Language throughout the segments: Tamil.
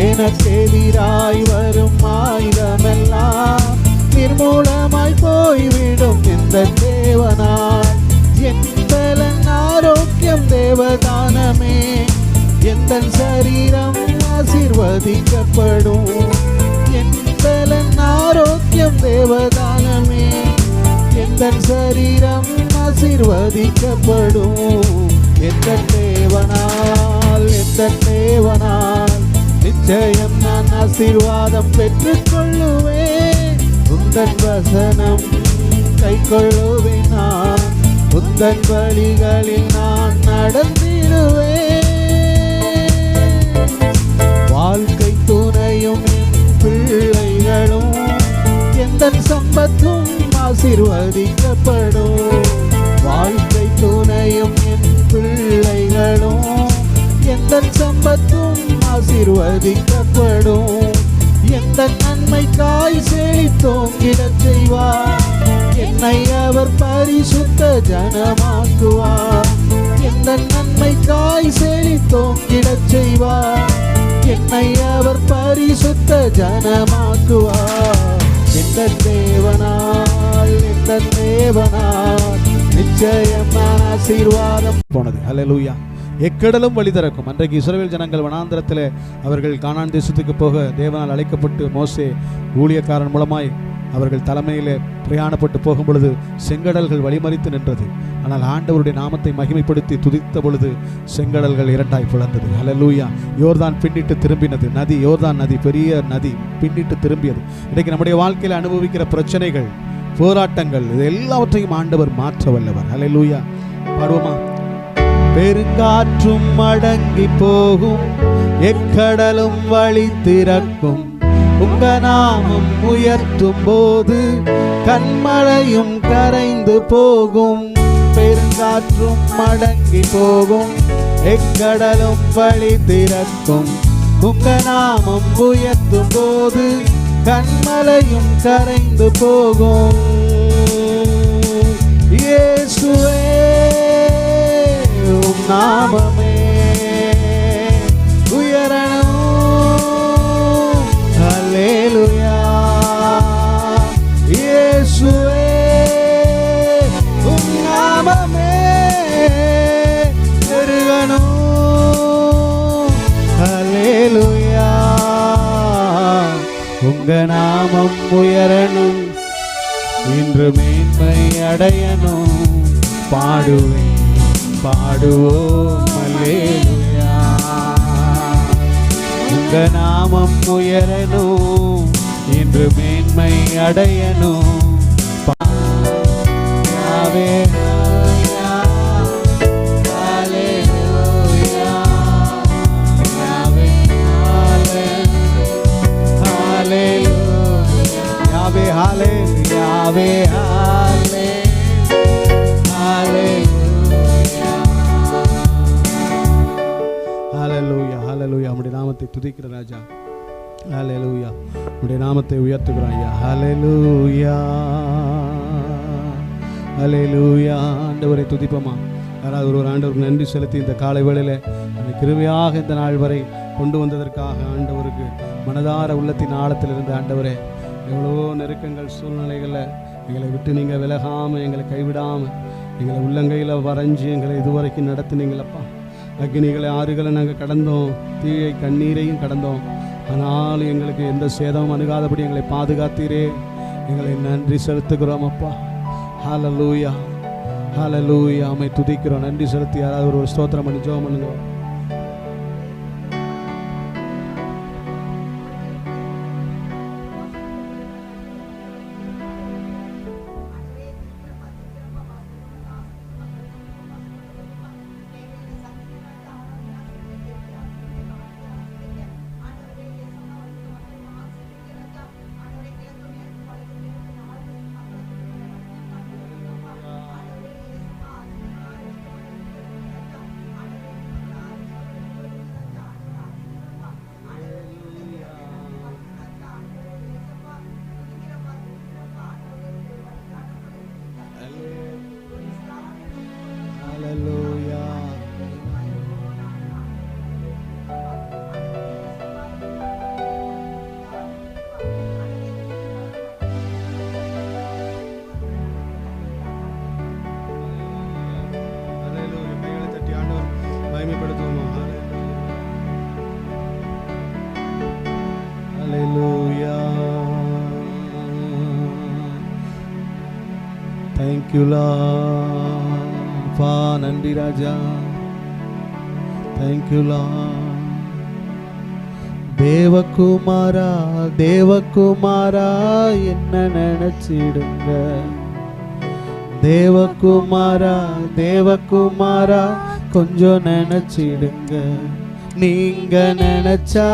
எனக்கெதிராய் வரும் ஆயுதமெல்லாம் நிர்மூலமாய் போய்விடும் இந்த தேவனால். என் பலன் ஆரோக்கியம் தேவதானமே, எந்த சரீரம் ஆசீர்வதிக்கப்படும். என் பலன் ஆரோக்கியம் தேவதானமே, எந்த சரீரம் ஆசீர்வதிக்கப்படும். எந்த தேவனால், எந்த தேவனால் நிச்சயம் நான் ஆசீர்வாதம் பெற்றுக்கொள்ளுவேன். உந்தன் வசனம் கை கொள்ளுவேன், நான் உந்தன் வழிகளில் நான் நடந்திடுவேன். வாழ்க்கை துணையும் என் பிள்ளைகளும் எந்த சம்பத்தும் ஆசீர்வதிக்கப்படும். வாழ்க்கை துணையும் என் பிள்ளைகளும் எந்த சம்பத்தும் ஆசீர்வதிக்கப்படும். எந்த நன்மைக்காய் செழித்தோங்கிடச் செய்வார், என்னை அவர் பரிசுத்த ஜனமாக்குவார். எந்த நன்மைக்காய் செழித்தோங்கிடச் செய்வார், என்னை அவர் பரிசுத்த ஜனமாக்குவார். எந்த தேவனால், எந்த தேவனால் நிச்சயம் நான் ஆசீர்வாதம் போனது. ஹல்லேலூயா. எக்கடலும் வழி திறக்கும். அன்றைக்கு இஸ்ரவேல் ஜனங்கள் வனாந்திரத்தில் அவர்கள் கானான் தேசத்துக்கு போக தேவனால் அழைக்கப்பட்டு மோசே ஊழியக்காரன் மூலமாய் அவர்கள் தலைமையிலே பிரயாணப்பட்டு போகும் பொழுது செங்கடல்கள் வழிமறித்து நின்றது. ஆனால் ஆண்டவருடைய நாமத்தை மகிமைப்படுத்தி துதித்த பொழுது செங்கடல்கள் இரண்டாய் பிளந்தது. ஹல்லேலூயா. யோர்தான் பின்னிட்டு திரும்பினது. நதி, யோர்தான் நதி, பெரிய நதி பின்னிட்டு திரும்பியது. இன்றைக்கு நம்முடைய வாழ்க்கையில் அனுபவிக்கிற பிரச்சனைகள், போராட்டங்கள், இது எல்லாவற்றையும் ஆண்டவர் மாற்ற வல்லவர். ஹல்லேலூயா. பாடுவோமா? பெருங்காற்றும் அடங்கி போகும், எக்கடலும் வழி திறக்கும். உங்க நாமம் உயர்த்தும் போது கண்மழையும் கரைந்து போகும். பெருங்காற்றும் அடங்கி போகும், எக்கடலும் வழி திறக்கும். உங்க நாமம் உயர்த்தும் போது கண்மழையும் கரைந்து போகும். இயேசுவே உம் நாமமே உயரணும். ஹல்லேலூயா. இயேசுவே உம் நாமமே பெருகணும். ஹல்லேலூயா. உங்க நாமம் உயரணும், இன்று மேன்மை அடையணும். பாடுவேன், பாடுவோம் அல்லேலூயா. உங்க நாமம் உயரணும், இன்று மேன்மை அடையணும். யாவே Yahweh, ஹல்லேலூயா, ஹல்லேலூயா. உம்முடைய நாமத்தை துதிக்கிற ராஜா. ஹல்லேலூயா. உம்முடைய நாமத்தை உயர்த்துகிறோம் ஐயா. ஹல்லேலூயா, ஹல்லேலூயா. ஆண்டவரை துதிப்போமா? யாராவது ஒரு ஆண்டவருக்கு நன்றி செலுத்தி இந்த காலை வேளையில் அந்த கிருபையாக இந்த நாள் வரை கொண்டு வந்ததற்காக ஆண்டவருக்கு மனதார உள்ளத்தின் ஆழத்திலிருந்து ஆண்டவரே, எவ்வளவோ நெருக்கங்கள் சூழ்நிலைகளில் எங்களை விட்டு நீங்கள் விலகாமல், எங்களை கைவிடாமல், எங்களை உள்ளங்கையில் வரைஞ்சி எங்களை இதுவரைக்கும் நடத்துனீங்களப்பா. அக்னிகளை, ஆறுகளை நாங்கள் கடந்தோம், தீயை கண்ணீரையும் கடந்தோம். ஆனாலும் எங்களுக்கு எந்த சேதமும் அணுகாதபடி எங்களை பாதுகாத்தீரே. எங்களை நன்றி செலுத்துகிறோம் அப்பா. ஹல்லேலூயா, ஹல்லேலூயா. உம்மை துதிக்கிறோம். நன்றி செலுத்தி யாராவது ஒரு ஸ்தோத்திரம் பண்ணி ஜெபம் பண்ணுங்க. Hallelujah. Thank you Lord. பா நன்றி ராஜா. Thank you Lord. தேவகுமாரா தேவகுமாரா என்ன நினைச்சிடுங்க. தேவகுமாரா தேவகுமாரா கொஞ்சம் நினைச்சிடுங்க. நீங்க நினைச்சா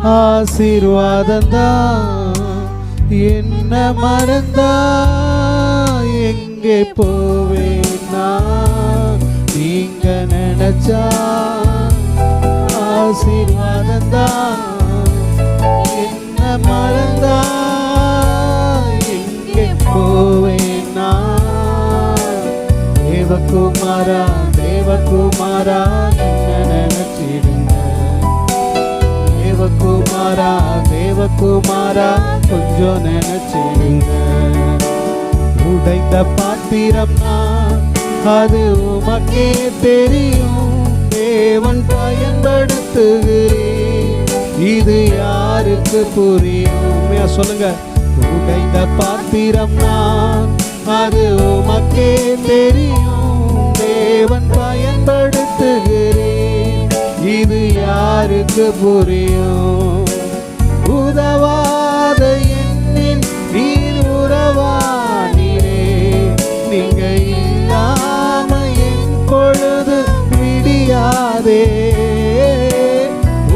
ஆசீர்வாதம்தான். என்ன மறந்தா எங்கே போவேன்னா. நீங்க நினைச்சா ஆசீர்வாதம்தான். என்ன மறந்தா எங்கே போவேன்னா. தேவகுமாரா தேவகுமாரா என்ன நினைச்சிடுங்க. தேவகுமாரா தேவகுமாரா கொஞ்சம் நினைச்சிடுங்க. உடைந்த பாத்திரம் நான், அது உமக்கே தெரியும். தேவன் பயன்படுத்துகிறேன், இது யாருக்கு புரியும்? சொல்லுங்க. உடைந்த பாத்திரம் நான், அது உமக்கே தெரியும். தேவன் பயன்படுத்துகிறேன், இது யாருக்கு புரியும்? உதவாத எண்ணின் நீர் உறவானீரே. நீங்க இல்லாம என் பொழுது விடியாதே.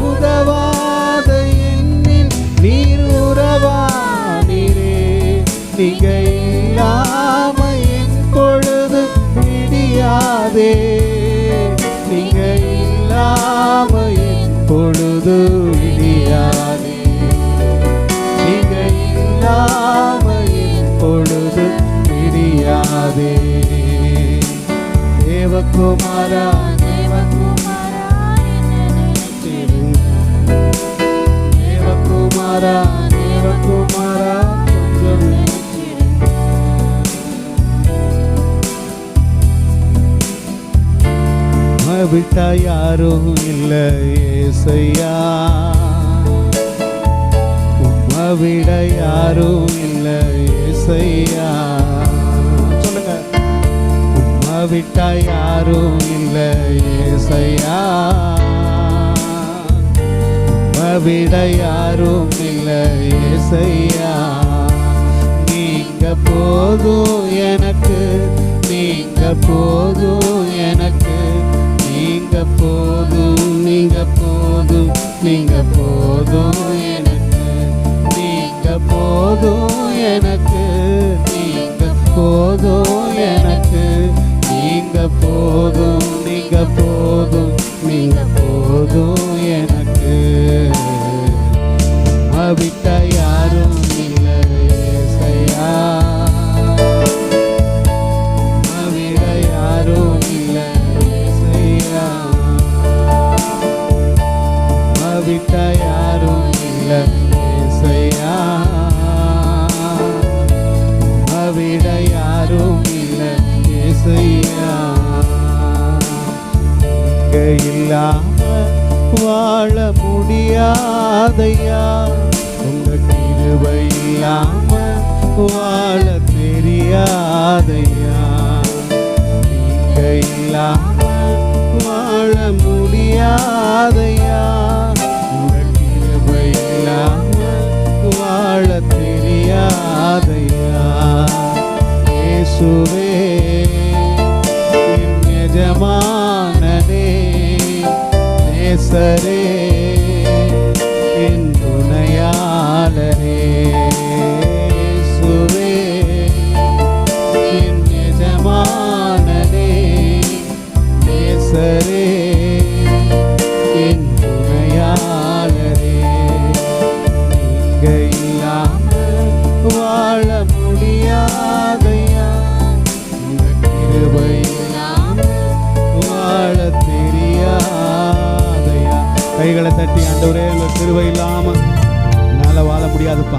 உதவாத எண்ணின் நீர் உறவானீரே. நீங்க இல்லாம என் பொழுது விடியாதே. நீங்க இல்லாம என் பொழுது விடியாதே. நீங்க இல்லாம என் பொழுது விடியாதே. தேவகுமாரா தேவகுமாரா தேவகுமாரா தேவகுமாரா கொஞ்சம் விட்டா யாரும் இல்லை ஏசையா. உம்மை விட யாரும் இல்லை ஏசையா. சொல்லுங்க. உம்மை விட்டா யாரும் இல்லை ஏசையா. உம்மை விட யாரும் இல்லை ஏசையா. நீங்க போதும் எனக்கு, நீங்க போதும் எனக்கு. நீங்க போதும் நீங்க போதும் நீங்க போதும் எனக்கு. நீங்க போதும் எனக்கு, நீங்க போதும் எனக்கு. நீங்க போதும் நீங்க போதும் நீங்க போதும் எனக்கு. விட்ட யாரும் இல்லை ஏசையா. விட யாரும் இல்லை ஏசையா. விட்ட யாரும் இல்லை ஏசையா. விட யாரும் இல்லை ஏசையா. இல்லாம வாழ முடியாதையா. உங்க கிருபை இல்லாம வாழ தெரியாதையா. நீங்க இல்லாம வாழ முடியாதையா. உங்க கிருபை இல்லாம வாழ தெரியாதையா. இயேசுவே என் எஜமானனே, நேசரே என் துணையாளரே. இயேசுவே என் எஜமானனே, நேசரே என் துணையாளரே. நீங்க இல்லாம வாழ முடியாதையா. உங்க கிருபை இல்லாம வாழ தெரியாதையா. கைகளை தட்டி ஆண்டவரே, உங்க கிருபை இல்லாம என்னால வாழ முடியாதுப்பா.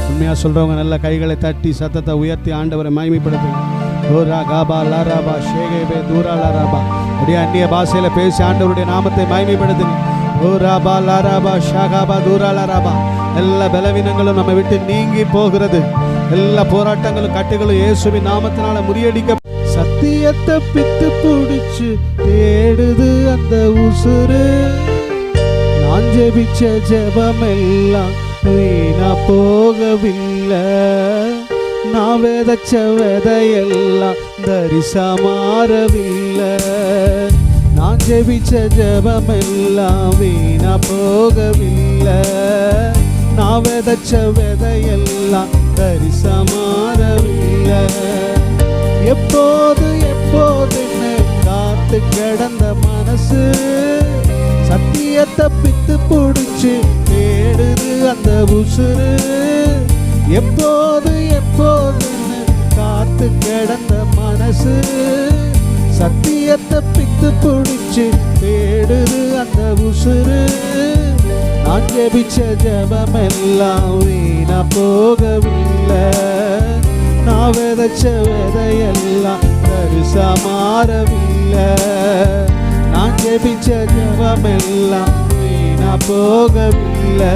உண்மையா சொல்றவங்க நல்ல கைகளை தட்டி சத்தத்தை உயர்த்தி ஆண்டவரை மகிமைப்படுத்துங்க. தூரா காபா லாராபா ஷேகேபே தூரா லாராபா. அப்படியே அந்நிய பாஷையில பேசி ஆண்டவருடைய நாமத்தை மகிமைப்படுத்துங்க. எல்லா பலவீனங்களும் நம்ம விட்டு நீங்கி போகிறது. எல்லா போராட்டங்களும் கட்டுகளும் இயேசுவின் நாமத்தினால முறியடிக்க. சத்தியத்தை பித்து பிடிச்சு தேடுது அந்த உசுறு. நான் ஜெபிச்ச ஜெபம் எல்லாம் வீணா போகவில்லை. நான் விதைச்ச விதையெல்லாம் தரிசா மாறவில்லை. நான் ஜெபிச்ச ஜெபம் எல்லாம் வீணா போகவில்லை. நான் விதைச்ச விதையெல்லாம் தரிசா மாறவில்லை. எப்போது எப்போதுன்னு காத்து கிடந்த மனசு சத்தியத்தை பித்து பிடிச்சு தேடுது அந்த உசுறு. எப்போது எப்போதுன்னு காத்து கிடந்த மனசு சத்தியத்தை பித்து பிடிச்சு தேடுது அந்த உசுறு. நான் ஜெபிச்ச ஜெபம் எல்லாம் வீணா போகவில்லை. நான் விதைச்ச விதையெல்லாம் தரிசா மாறவில்லை. நான் ஜெபிச்ச ஜெபம் எல்லாம் வீணா போகவில்லை.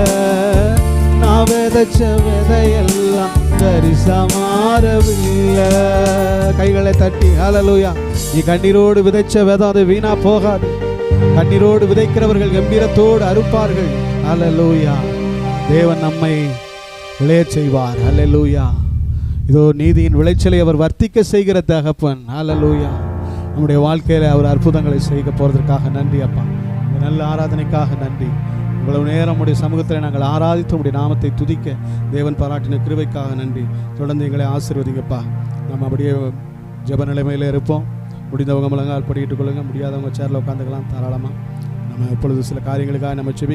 நான் விதைச்ச விதையெல்லாம் தரிசா மாறவில்லை. கைகளை தட்டி ஹல்லேலூயா. நீ கண்ணீரோடு விதைச்ச விதை அது வீணா போகாது. கண்ணீரோடு விதைக்கிறவர்கள் கம்பீரத்தோடு அறுப்பார்கள். ஹல்லேலூயா. தேவன் நம்மை விளையச் செய்வார். ஹல்லேலூயா. இதோ நீதியின் விளைச்சலை அவர் வர்த்திக்க செய்கிற தகப்பன். ஹல்லேலூயா. நம்முடைய வாழ்க்கையில அவர் அற்புதங்களை செய்ய போறதற்காக நன்றி அப்பா. இந்த நல்ல ஆராதனைக்காக நன்றி. இவ்வளவு நேரம் உடைய சமூகத்தில் நாங்கள் ஆராதித்து உடைய நாமத்தை துதிக்க தேவன் பாராட்டின கிருபைக்காக நன்றி. தொடர்ந்து எங்களை ஆசீர்வதிங்கப்பா. நம்ம அப்படியே ஜெப நிலைமையில் இருப்போம். முடிந்தவங்க முழங்கால் படிக்கிட்டு கொள்ளுங்க. முடியாதவங்க சேரில் உட்காந்துக்கலாம் தாராளமாக. நம்ம இப்பொழுது சில காரியங்களுக்காக நம்ம செபிக்க